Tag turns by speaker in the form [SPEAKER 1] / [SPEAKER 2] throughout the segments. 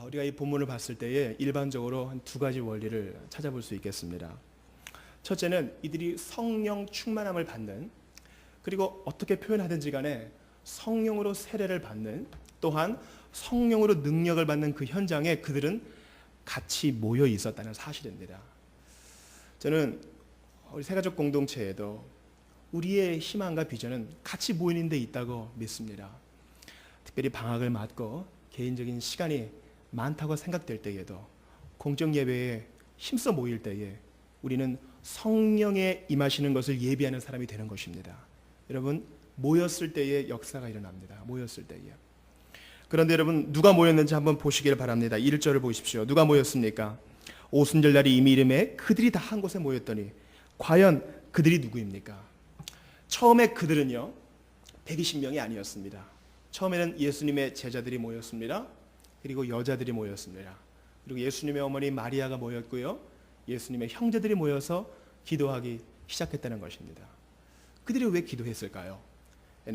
[SPEAKER 1] 우리가 이 본문을 봤을 때에 일반적으로 한 두 가지 원리를 찾아볼 수 있겠습니다. 첫째는 이들이 성령 충만함을 받는, 그리고 어떻게 표현하든지 간에 성령으로 세례를 받는, 또한 성령으로 능력을 받는 그 현장에 그들은 같이 모여 있었다는 사실입니다. 저는 우리 새가족 공동체에도 우리의 희망과 비전은 같이 모이는 데 있다고 믿습니다. 특별히 방학을 맞고 개인적인 시간이 많다고 생각될 때에도 공적 예배에 힘써 모일 때에 우리는 성령에 임하시는 것을 예비하는 사람이 되는 것입니다. 여러분, 모였을 때에 역사가 일어납니다. 모였을 때에. 그런데 여러분, 누가 모였는지 한번 보시길 바랍니다. 1절을 보십시오. 누가 모였습니까? 오순절 날이 이미 이름에 그들이 다 한 곳에 모였더니, 과연 그들이 누구입니까? 처음에 그들은요 120명이 아니었습니다. 처음에는 예수님의 제자들이 모였습니다. 그리고 여자들이 모였습니다. 그리고 예수님의 어머니 마리아가 모였고요, 예수님의 형제들이 모여서 기도하기 시작했다는 것입니다. 그들이 왜 기도했을까요?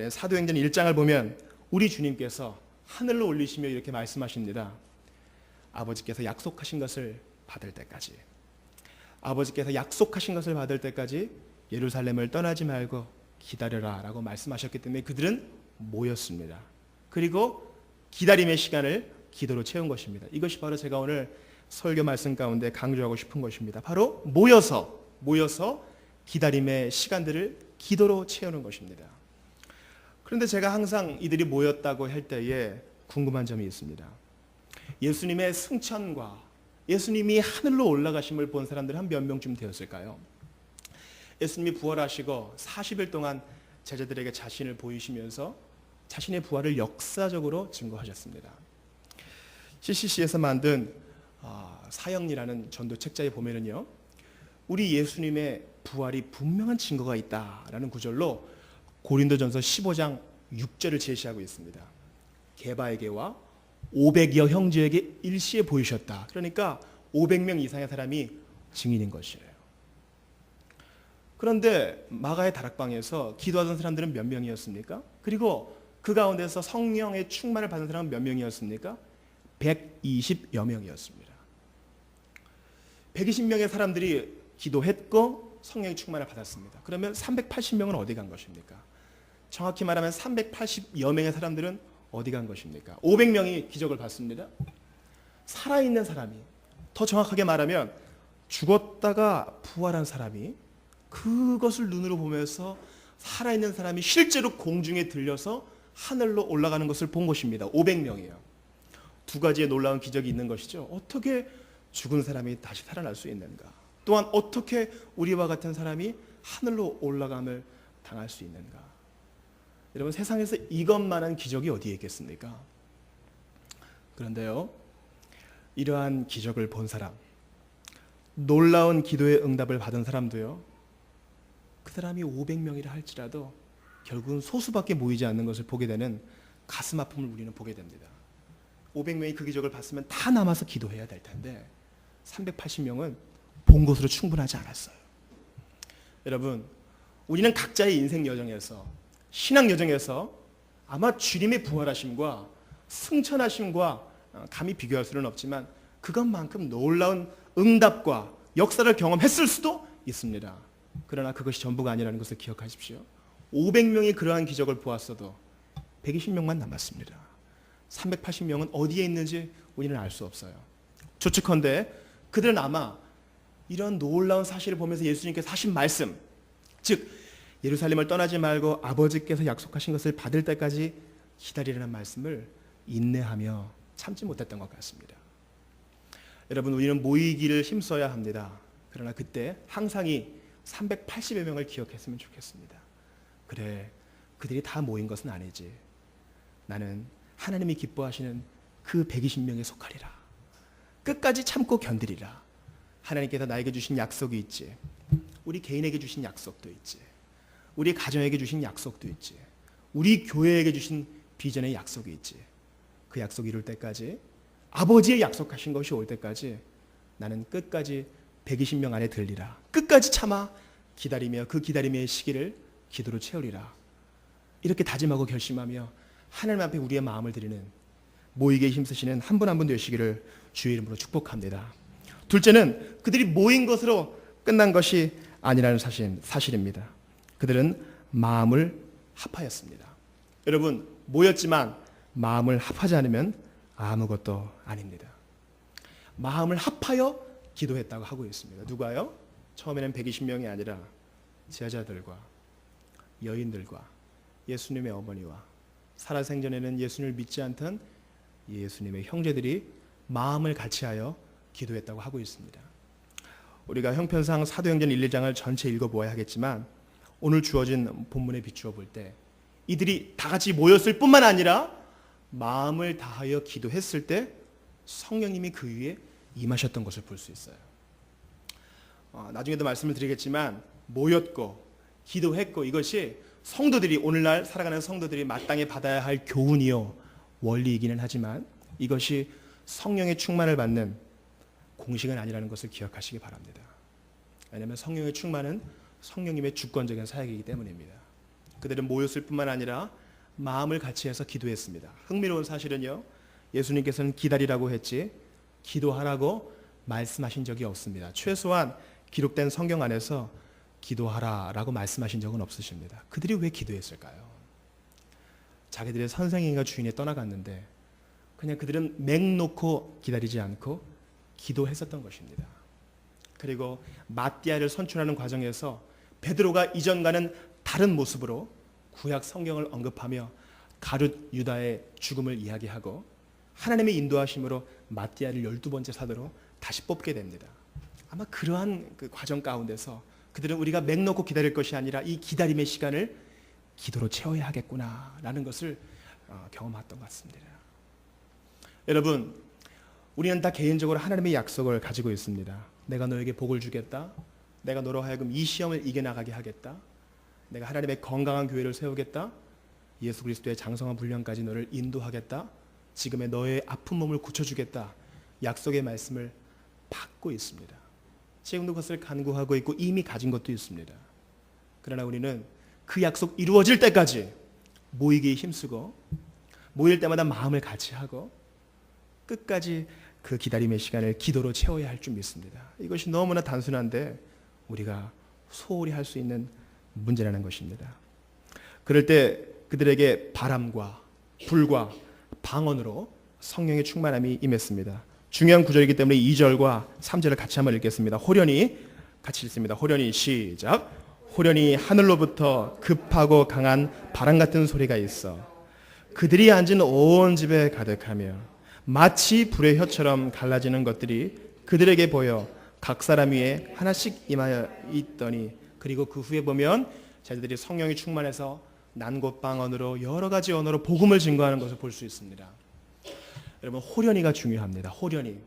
[SPEAKER 1] 사도행전 1장을 보면 우리 주님께서 하늘로 올리시며 이렇게 말씀하십니다. 아버지께서 약속하신 것을 받을 때까지, 아버지께서 약속하신 것을 받을 때까지 예루살렘을 떠나지 말고 기다려라 라고 말씀하셨기 때문에 그들은 모였습니다. 그리고 기다림의 시간을 기도로 채운 것입니다. 이것이 바로 제가 오늘 설교 말씀 가운데 강조하고 싶은 것입니다. 바로 모여서 기다림의 시간들을 기도로 채우는 것입니다. 그런데 제가 항상 이들이 모였다고 할 때에 궁금한 점이 있습니다. 예수님의 승천과 예수님이 하늘로 올라가심을 본 사람들은 한 몇 명쯤 되었을까요? 예수님이 부활하시고 40일 동안 제자들에게 자신을 보이시면서 자신의 부활을 역사적으로 증거하셨습니다. CCC에서 만든 사형리라는 전도 책자에 보면은요, 우리 예수님의 부활이 분명한 증거가 있다라는 구절로 고린도전서 15장 6절을 제시하고 있습니다. 게바에게와 500여 형제에게 일시에 보이셨다. 그러니까 500명 이상의 사람이 증인인 것이에요. 그런데 마가의 다락방에서 기도하던 사람들은 몇 명이었습니까? 그리고 그 가운데서 성령의 충만을 받은 사람은 몇 명이었습니까? 120여 명이었습니다. 120명의 사람들이 기도했고 성령의 충만을 받았습니다. 그러면 380명은 어디 간 것입니까? 정확히 말하면 380여 명의 사람들은 어디 간 것입니까? 500명이 기적을 봤습니다. 살아있는 사람이, 더 정확하게 말하면 죽었다가 부활한 사람이 그것을 눈으로 보면서 살아있는 사람이 실제로 공중에 들려서 하늘로 올라가는 것을 본 것입니다. 500명이에요. 두 가지의 놀라운 기적이 있는 것이죠. 어떻게 죽은 사람이 다시 살아날 수 있는가? 또한 어떻게 우리와 같은 사람이 하늘로 올라감을 당할 수 있는가? 여러분, 세상에서 이것만한 기적이 어디에 있겠습니까? 그런데요, 이러한 기적을 본 사람, 놀라운 기도의 응답을 받은 사람도요, 그 사람이 500명이라 할지라도 결국은 소수밖에 모이지 않는 것을 보게 되는 가슴 아픔을 우리는 보게 됩니다. 500명이 그 기적을 봤으면 다 남아서 기도해야 될 텐데 380명은 본 것으로 충분하지 않았어요. 여러분, 우리는 각자의 인생 여정에서, 신앙 여정에서 아마 주님의 부활하심과 승천하심과 감히 비교할 수는 없지만 그것만큼 놀라운 응답과 역사를 경험했을 수도 있습니다. 그러나 그것이 전부가 아니라는 것을 기억하십시오. 500명이 그러한 기적을 보았어도 120명만 남았습니다. 380명은 어디에 있는지 우리는 알 수 없어요. 추측컨대 그들은 아마 이런 놀라운 사실을 보면서 예수님께서 하신 말씀, 즉 예루살렘을 떠나지 말고 아버지께서 약속하신 것을 받을 때까지 기다리라는 말씀을 인내하며 참지 못했던 것 같습니다. 여러분, 우리는 모이기를 힘써야 합니다. 그러나 그때 항상 이 380여 명을 기억했으면 좋겠습니다. 그래, 그들이 다 모인 것은 아니지. 나는 하나님이 기뻐하시는 그 120명에 속하리라. 끝까지 참고 견디리라. 하나님께서 나에게 주신 약속이 있지. 우리 개인에게 주신 약속도 있지. 우리 가정에게 주신 약속도 있지. 우리 교회에게 주신 비전의 약속이 있지. 그 약속이 이룰 때까지, 아버지의 약속하신 것이 올 때까지 나는 끝까지 120명 안에 들리라. 끝까지 참아 기다리며 그 기다림의 시기를 기도로 채우리라. 이렇게 다짐하고 결심하며 하나님 앞에 우리의 마음을 드리는 모이게 힘쓰시는 한 분 한 분 되시기를 주의 이름으로 축복합니다. 둘째는 그들이 모인 것으로 끝난 것이 아니라는 사실입니다. 그들은 마음을 합하였습니다. 여러분, 모였지만 마음을 합하지 않으면 아무것도 아닙니다. 마음을 합하여 기도했다고 하고 있습니다. 누가요? 처음에는 120명이 아니라 제자들과 여인들과 예수님의 어머니와 살아생전에는 예수님을 믿지 않던 예수님의 형제들이 마음을 같이하여 기도했다고 하고 있습니다. 우리가 형편상 사도행전 1, 2장을 전체 읽어보아야 하겠지만 오늘 주어진 본문에 비추어 볼 때 이들이 다 같이 모였을 뿐만 아니라 마음을 다하여 기도했을 때 성령님이 그 위에 임하셨던 것을 볼 수 있어요. 나중에도 말씀을 드리겠지만 모였고 기도했고 이것이 성도들이 오늘날 살아가는 성도들이 마땅히 받아야 할 교훈이요 원리이기는 하지만 이것이 성령의 충만을 받는 공식은 아니라는 것을 기억하시기 바랍니다. 왜냐하면 성령의 충만은 성령님의 주권적인 사역이기 때문입니다. 그들은 모였을 뿐만 아니라 마음을 같이 해서 기도했습니다. 흥미로운 사실은요, 예수님께서는 기다리라고 했지 기도하라고 말씀하신 적이 없습니다. 최소한 기록된 성경 안에서 기도하라라고 말씀하신 적은 없으십니다. 그들이 왜 기도했을까요? 자기들의 선생님과 주인이 떠나갔는데 그냥 그들은 맹 놓고 기다리지 않고 기도했었던 것입니다. 그리고 마띠아를 선출하는 과정에서 베드로가 이전과는 다른 모습으로 구약 성경을 언급하며 가룟 유다의 죽음을 이야기하고 하나님의 인도하심으로 마띠아를 12번째 사도로 다시 뽑게 됩니다. 아마 그러한 그 과정 가운데서 그들은 우리가 맹 놓고 기다릴 것이 아니라 이 기다림의 시간을 기도로 채워야 하겠구나라는 것을 경험했던 것 같습니다. 여러분, 우리는 다 개인적으로 하나님의 약속을 가지고 있습니다. 내가 너에게 복을 주겠다. 내가 너로 하여금 이 시험을 이겨나가게 하겠다. 내가 하나님의 건강한 교회를 세우겠다. 예수 그리스도의 장성한 분량까지 너를 인도하겠다. 지금의 너의 아픈 몸을 고쳐주겠다. 약속의 말씀을 받고 있습니다. 지금도 그것을 간구하고 있고 이미 가진 것도 있습니다. 그러나 우리는 그 약속 이루어질 때까지 모이기에 힘쓰고 모일 때마다 마음을 같이 하고 끝까지 그 기다림의 시간을 기도로 채워야 할 줄 믿습니다. 이것이 너무나 단순한데 우리가 소홀히 할 수 있는 문제라는 것입니다. 그럴 때 그들에게 바람과 불과 방언으로 성령의 충만함이 임했습니다. 중요한 구절이기 때문에 2절과 3절을 같이 한번 읽겠습니다. 호련히 같이 읽습니다. 호련히 시작. 호련히 하늘로부터 급하고 강한 바람 같은 소리가 있어 그들이 앉은 온 집에 가득하며 마치 불의 혀처럼 갈라지는 것들이 그들에게 보여 각 사람 위에 하나씩 임하여 있더니 그리고 그 후에 보면 자기들이 성령이 충만해서 난곳방언으로 여러 가지 언어로 복음을 증거하는 것을 볼 수 있습니다. 여러분, 호련히가 중요합니다. 호련히.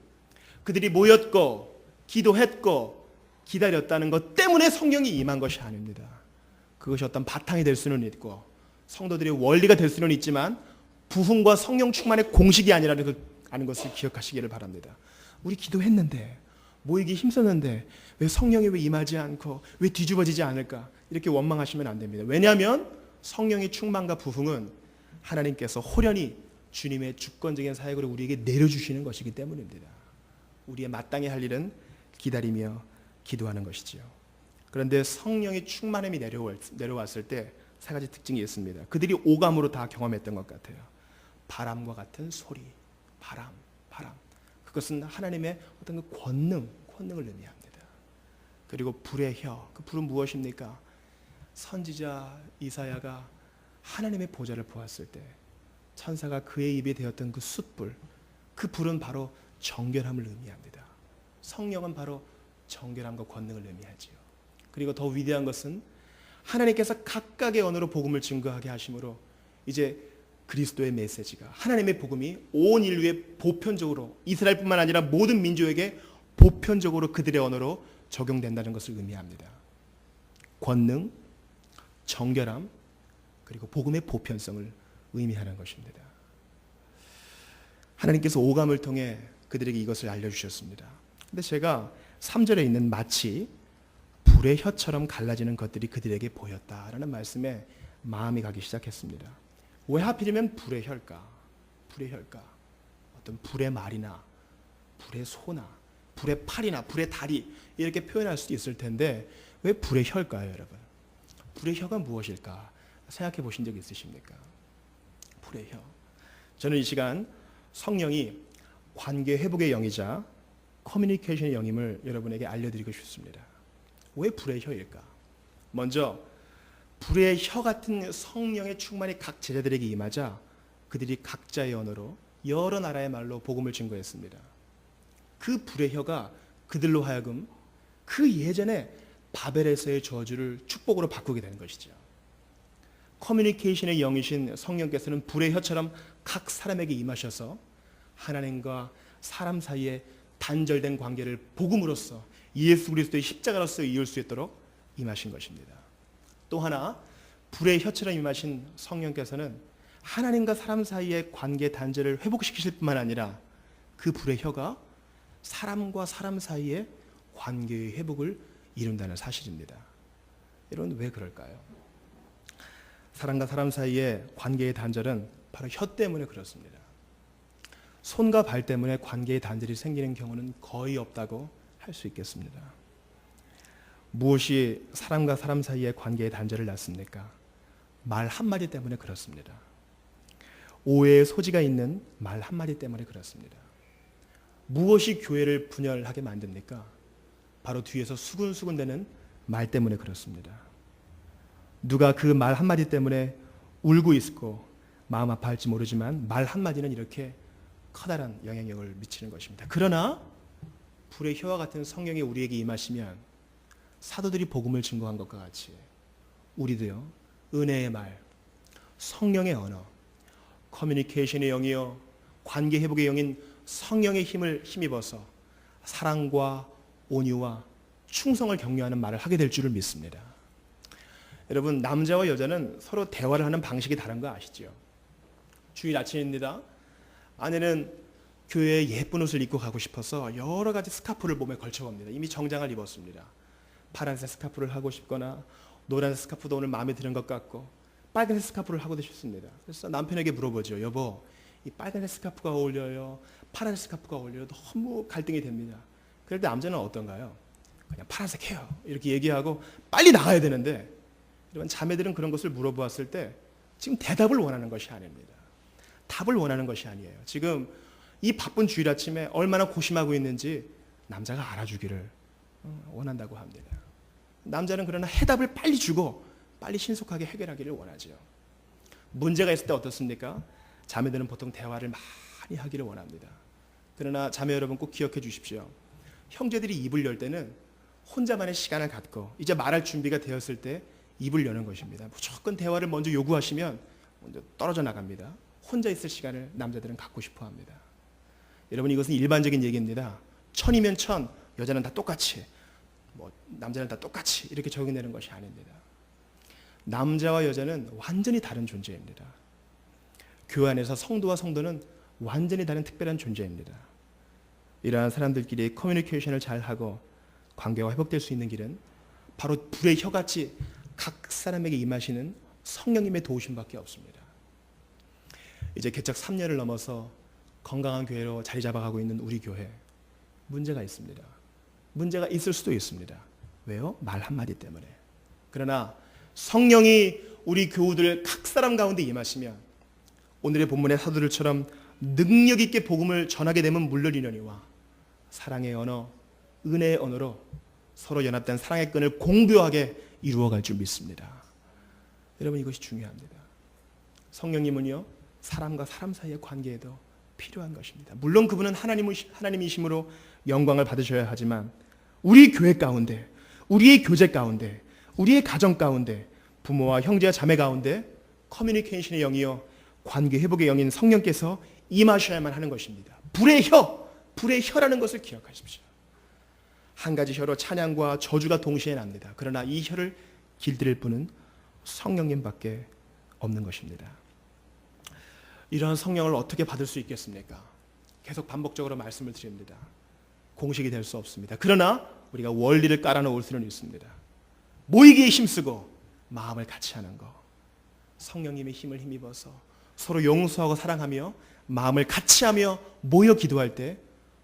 [SPEAKER 1] 그들이 모였고 기도했고 기다렸다는 것 때문에 성령이 임한 것이 아닙니다. 그것이 어떤 바탕이 될 수는 있고 성도들의 원리가 될 수는 있지만 부흥과 성령 충만의 공식이 아니라는 것을 기억하시기를 바랍니다. 우리 기도했는데 모이기 힘썼는데 왜 성령이 왜 임하지 않고 왜 뒤집어지지 않을까 이렇게 원망하시면 안 됩니다. 왜냐하면 성령의 충만과 부흥은 하나님께서 호련히 주님의 주권적인 사역을 우리에게 내려주시는 것이기 때문입니다. 우리의 마땅히 할 일은 기다리며 기도하는 것이지요. 그런데 성령의 충만함이 내려왔을 때 세 가지 특징이 있습니다. 그들이 오감으로 다 경험했던 것 같아요. 바람과 같은 소리, 바람. 그것은 하나님의 어떤 그 권능을 의미합니다. 그리고 불의 혀, 그 불은 무엇입니까? 선지자 이사야가 하나님의 보좌를 보았을 때 천사가 그의 입에 대었던 그 숯불, 그 불은 바로 정결함을 의미합니다. 성령은 바로 정결함과 권능을 의미하지요. 그리고 더 위대한 것은 하나님께서 각각의 언어로 복음을 증거하게 하심으로 이제 그리스도의 메시지가 하나님의 복음이 온 인류에 보편적으로 이스라엘뿐만 아니라 모든 민족에게 보편적으로 그들의 언어로 적용된다는 것을 의미합니다. 권능, 정결함, 그리고 복음의 보편성을 의미하는 것입니다. 하나님께서 오감을 통해 그들에게 이것을 알려주셨습니다. 근데 제가 3절에 있는 마치 불의 혀처럼 갈라지는 것들이 그들에게 보였다라는 말씀에 마음이 가기 시작했습니다. 왜 하필이면 불의 혀일까? 불의 혀일까? 어떤 불의 말이나 불의 소나 불의 팔이나 불의 다리 이렇게 표현할 수도 있을 텐데 왜 불의 혀일까요, 여러분? 불의 혀가 무엇일까 생각해 보신 적 있으십니까? 불의 혀. 저는 이 시간 성령이 관계 회복의 영이자 커뮤니케이션의 영임을 여러분에게 알려드리고 싶습니다. 왜 불의 혀일까? 먼저 불의 혀 같은 성령의 충만이 각 제자들에게 임하자 그들이 각자의 언어로 여러 나라의 말로 복음을 증거했습니다. 그 불의 혀가 그들로 하여금 그 예전에 바벨에서의 저주를 축복으로 바꾸게 되는 것이죠. 커뮤니케이션의 영이신 성령께서는 불의 혀처럼 각 사람에게 임하셔서 하나님과 사람 사이에 단절된 관계를 복음으로써 예수 그리스도의 십자가로서 이을 수 있도록 임하신 것입니다. 또 하나 불의 혀처럼 임하신 성령께서는 하나님과 사람 사이의 관계 단절을 회복시키실 뿐만 아니라 그 불의 혀가 사람과 사람 사이의 관계의 회복을 이룬다는 사실입니다. 여러분 왜 그럴까요? 사람과 사람 사이의 관계의 단절은 바로 혀 때문에 그렇습니다. 손과 발 때문에 관계의 단절이 생기는 경우는 거의 없다고 할 수 있겠습니다. 무엇이 사람과 사람 사이의 관계의 단절을 낳습니까? 말 한마디 때문에 그렇습니다. 오해의 소지가 있는 말 한마디 때문에 그렇습니다. 무엇이 교회를 분열하게 만듭니까? 바로 뒤에서 수근수근대는 말 때문에 그렇습니다. 누가 그 말 한마디 때문에 울고 있고 마음 아파할지 모르지만 말 한마디는 이렇게 커다란 영향력을 미치는 것입니다. 그러나 불의 혀와 같은 성령이 우리에게 임하시면 사도들이 복음을 증거한 것과 같이 우리도요, 은혜의 말, 성령의 언어, 커뮤니케이션의 영이요, 관계 회복의 영인 성령의 힘을 힘입어서 사랑과 온유와 충성을 격려하는 말을 하게 될 줄을 믿습니다. 여러분, 남자와 여자는 서로 대화를 하는 방식이 다른 거 아시죠? 주일 아침입니다. 아내는 교회에 예쁜 옷을 입고 가고 싶어서 여러 가지 스카프를 몸에 걸쳐봅니다. 이미 정장을 입었습니다. 파란색 스카프를 하고 싶거나 노란색 스카프도 오늘 마음에 드는 것 같고 빨간색 스카프를 하고 싶습니다. 그래서 남편에게 물어보죠. 여보, 이 빨간색 스카프가 어울려요? 파란색 스카프가 어울려요? 너무 갈등이 됩니다. 그럴 때 남자는 어떤가요? 그냥 파란색 해요. 이렇게 얘기하고 빨리 나가야 되는데 이런 자매들은 그런 것을 물어보았을 때 지금 대답을 원하는 것이 아닙니다. 답을 원하는 것이 아니에요. 지금 이 바쁜 주일 아침에 얼마나 고심하고 있는지 남자가 알아주기를 원한다고 합니다. 남자는 그러나 해답을 빨리 주고 빨리 신속하게 해결하기를 원하죠. 문제가 있을 때 어떻습니까? 자매들은 보통 대화를 많이 하기를 원합니다. 그러나 자매 여러분 꼭 기억해 주십시오. 형제들이 입을 열 때는 혼자만의 시간을 갖고 이제 말할 준비가 되었을 때 입을 여는 것입니다. 무조건 대화를 먼저 요구하시면 먼저 떨어져 나갑니다. 혼자 있을 시간을 남자들은 갖고 싶어 합니다. 여러분 이것은 일반적인 얘기입니다. 천이면 천, 여자는 다 똑같이, 남자는 다 똑같이 이렇게 적용되는 것이 아닙니다. 남자와 여자는 완전히 다른 존재입니다. 교회 안에서 성도와 성도는 완전히 다른 특별한 존재입니다. 이러한 사람들끼리 커뮤니케이션을 잘하고 관계가 회복될 수 있는 길은 바로 불의 혀같이 각 사람에게 임하시는 성령님의 도우심밖에 없습니다. 이제 개척 3년을 넘어서 건강한 교회로 자리 잡아가고 있는 우리 교회, 문제가 있습니다. 문제가 있을 수도 있습니다. 왜요? 말 한마디 때문에. 그러나 성령이 우리 교우들 각 사람 가운데 임하시면 오늘의 본문의 사도들처럼 능력 있게 복음을 전하게 되면 물론이려니와 사랑의 언어, 은혜의 언어로 서로 연합된 사랑의 끈을 공고하게 이루어갈 줄 믿습니다. 여러분 이것이 중요합니다. 성령님은요, 사람과 사람 사이의 관계에도 필요한 것입니다. 물론 그분은 하나님이심으로 영광을 받으셔야 하지만 우리 교회 가운데, 우리의 교제 가운데, 우리의 가정 가운데, 부모와 형제와 자매 가운데 커뮤니케이션의 영이요, 관계 회복의 영인 성령께서 임하셔야만 하는 것입니다. 불의 혀라는 것을 기억하십시오. 한 가지 혀로 찬양과 저주가 동시에 납니다. 그러나 이 혀를 길들일 분은 성령님밖에 없는 것입니다. 이러한 성령을 어떻게 받을 수 있겠습니까? 계속 반복적으로 말씀을 드립니다. 공식이 될 수 없습니다. 그러나 우리가 원리를 깔아놓을 수는 있습니다. 모이기에 힘쓰고 마음을 같이 하는 것, 성령님의 힘을 힘입어서 서로 용서하고 사랑하며 마음을 같이 하며 모여 기도할 때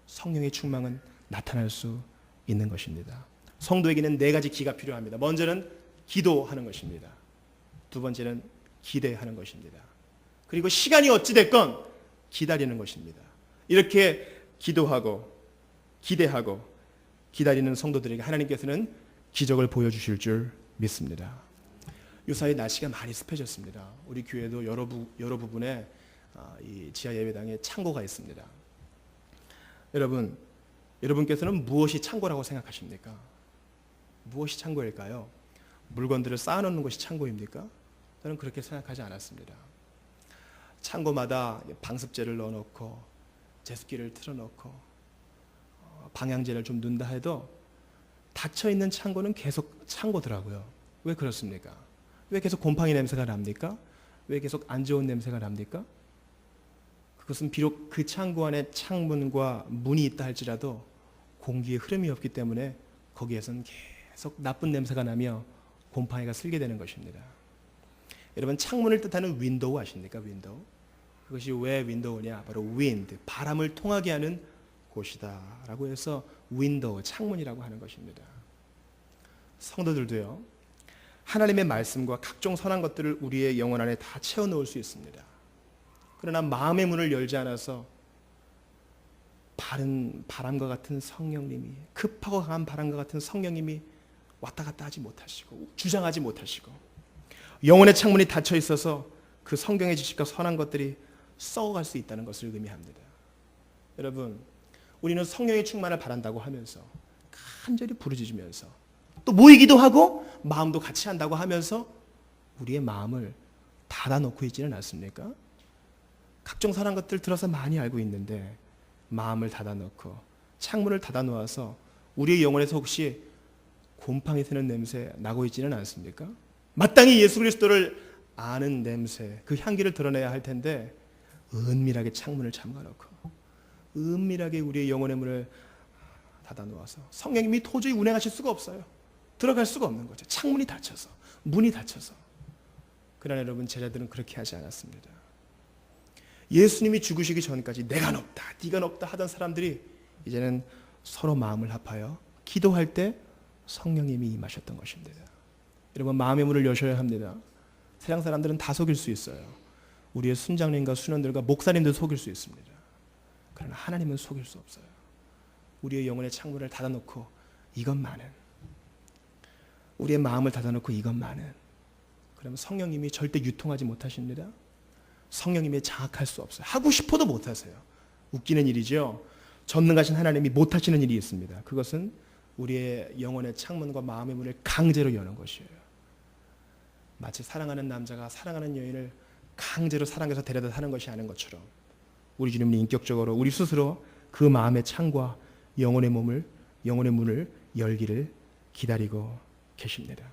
[SPEAKER 1] 성령의 충만은 나타날 수 있는 것입니다. 성도에게는 4가지 기가 필요합니다. 먼저는 기도하는 것입니다. 두 번째는 기대하는 것입니다. 그리고 시간이 어찌됐건 기다리는 것입니다. 이렇게 기도하고 기대하고 기다리는 성도들에게 하나님께서는 기적을 보여주실 줄 믿습니다. 요사이 날씨가 많이 습해졌습니다. 우리 교회도 여러 부분에 이 지하 예배당에 창고가 있습니다. 여러분께서는 무엇이 창고라고 생각하십니까? 무엇이 창고일까요? 물건들을 쌓아놓는 것이 창고입니까? 저는 그렇게 생각하지 않았습니다. 창고마다 방습제를 넣어놓고 제습기를 틀어놓고 방향제를 좀 넣는다 해도 닫혀있는 창고는 계속 창고더라고요. 왜 그렇습니까? 왜 계속 곰팡이 냄새가 납니까? 왜 계속 안 좋은 냄새가 납니까? 그것은 비록 그 창고 안에 창문과 문이 있다 할지라도 공기의 흐름이 없기 때문에 거기에서는 계속 나쁜 냄새가 나며 곰팡이가 슬게 되는 것입니다. 여러분, 창문을 뜻하는 윈도우 아십니까? 윈도우. 그것이 왜 윈도우냐? 바로 wind, 바람을 통하게 하는 곳이다 라고 해서 윈도우, 창문이라고 하는 것입니다. 성도들도요, 하나님의 말씀과 각종 선한 것들을 우리의 영혼 안에 다 채워넣을 수 있습니다. 그러나 마음의 문을 열지 않아서 바람과 같은 성령님이, 급하고 강한 바람과 같은 성령님이 왔다 갔다 하지 못하시고 주장하지 못하시고 영혼의 창문이 닫혀 있어서 그 성경의 지식과 선한 것들이 썩어갈 수 있다는 것을 의미합니다. 여러분, 우리는 성령의 충만을 바란다고 하면서 간절히 부르짖으면서 또 모이기도 하고 마음도 같이 한다고 하면서 우리의 마음을 닫아놓고 있지는 않습니까? 각종 선한 것들 들어서 많이 알고 있는데 마음을 닫아놓고 창문을 닫아놓아서 우리의 영혼에서 혹시 곰팡이 새는 냄새 나고 있지는 않습니까? 마땅히 예수 그리스도를 아는 냄새, 그 향기를 드러내야 할 텐데 은밀하게 창문을 잠가놓고 은밀하게 우리의 영혼의 문을 닫아놓아서 성령님이 도저히 운행하실 수가 없어요. 들어갈 수가 없는 거죠. 창문이 닫혀서, 문이 닫혀서. 그러나 여러분, 제자들은 그렇게 하지 않았습니다. 예수님이 죽으시기 전까지 내가 높다, 네가 높다 하던 사람들이 이제는 서로 마음을 합하여 기도할 때 성령님이 임하셨던 것입니다. 여러분, 마음의 문을 여셔야 합니다. 세상 사람들은 다 속일 수 있어요. 우리의 순장님과 순원들과 목사님도 속일 수 있습니다. 그러나 하나님은 속일 수 없어요. 우리의 영혼의 창문을 닫아놓고 이것만은, 우리의 마음을 닫아놓고 이것만은, 그러면 성령님이 절대 유통하지 못하십니다. 성령님이 장악할 수 없어요. 하고 싶어도 못하세요. 웃기는 일이죠. 전능하신 하나님이 못하시는 일이 있습니다. 그것은 우리의 영혼의 창문과 마음의 문을 강제로 여는 것이에요. 마치 사랑하는 남자가 사랑하는 여인을 강제로 사랑해서 데려다 하는 것이 아닌 것처럼 우리 주님은 인격적으로 우리 스스로 그 마음의 창과 영혼의 문을 열기를 기다리고 계십니다.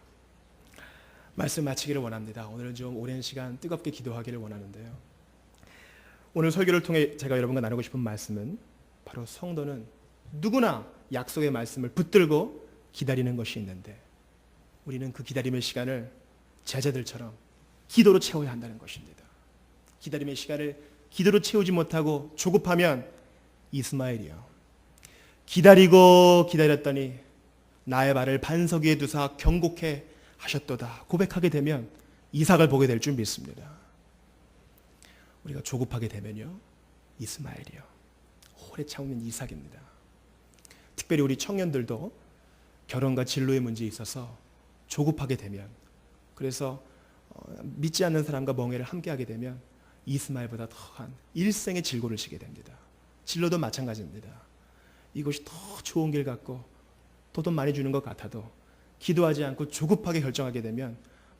[SPEAKER 1] 말씀 마치기를 원합니다. 오늘은 좀 오랜 시간 뜨겁게 기도하기를 원하는데요. 오늘 설교를 통해 제가 여러분과 나누고 싶은 말씀은 바로 성도는 누구나 약속의 말씀을 붙들고 기다리는 것이 있는데 우리는 그 기다림의 시간을 제자들처럼 기도로 채워야 한다는 것입니다. 기다림의 시간을 기도로 채우지 못하고 조급하면 이스마엘이요, 기다리고 기다렸더니 나의 발을 반석 위에 두사 경고케 하셨도다 고백하게 되면 이삭을 보게 될 줄 믿습니다. 우리가 조급하게 되면요, 이스마엘이요, 오래 참으면 이삭입니다. 특별히 우리 청년들도 결혼과 진로의 문제에 있어서 조급하게 되면, 그래서 믿지 않는 사람과 멍해를 함께하게 되면 이스마엘보다 더한 일생의 질고를 지게 됩니다. 진로도 마찬가지입니다. 이것이 더 좋은 길 같고 더 돈 많이 주는 것 같아도 기도하지 않고 조급하게 결정하게 되면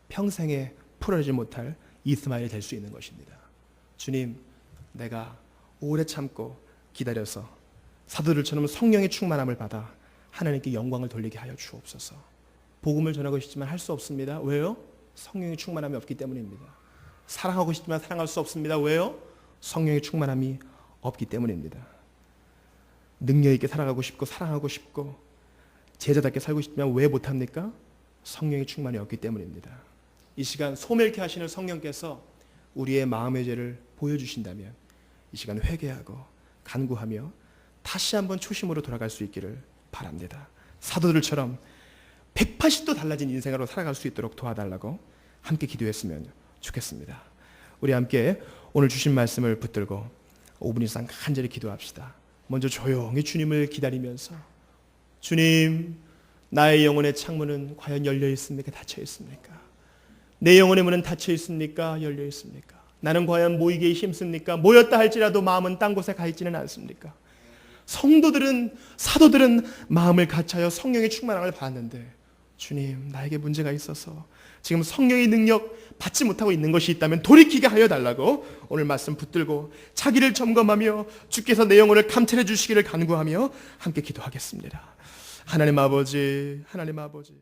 [SPEAKER 1] 평생에 풀어지지 못할 이스마엘이 될 수 있는 것입니다. 주님, 내가 오래 참고 기다려서 사도들처럼 성령의 충만함을 받아 하나님께 영광을 돌리게 하여 주옵소서. 복음을 전하고 싶지만 할 수 없습니다. 왜요? 성령의 충만함이 없기 때문입니다. 사랑하고 싶지만 사랑할 수 없습니다. 왜요? 성령의 충만함이 없기 때문입니다. 능력 있게 살아가고 싶고 사랑하고 싶고 제자답게 살고 싶지만 왜 못합니까? 성령의 충만이 없기 때문입니다. 이 시간 소멸케 하시는 성령께서 우리의 마음의 죄를 보여주신다면 이 시간 회개하고 간구하며 다시 한번 초심으로 돌아갈 수 있기를 바랍니다. 사도들처럼 180도 달라진 인생으로 살아갈 수 있도록 도와달라고 함께 기도했으면 좋겠습니다. 우리 함께 오늘 주신 말씀을 붙들고 5분 이상 간절히 기도합시다. 먼저 조용히 주님을 기다리면서, 주님, 나의 영혼의 창문은 과연 열려 있습니까? 닫혀 있습니까? 내 영혼의 문은 닫혀 있습니까? 열려 있습니까? 나는 과연 모이기에 힘씁니까? 모였다 할지라도 마음은 딴 곳에 가 있지는 않습니까? 성도들은, 사도들은 마음을 같이하여 성령의 충만함을 받았는데, 주님, 나에게 문제가 있어서 지금 성령의 능력 받지 못하고 있는 것이 있다면 돌이키게 하여 달라고 오늘 말씀 붙들고 자기를 점검하며 주께서 내 영혼을 감찰해 주시기를 간구하며 함께 기도하겠습니다. 하나님 아버지, 하나님 아버지.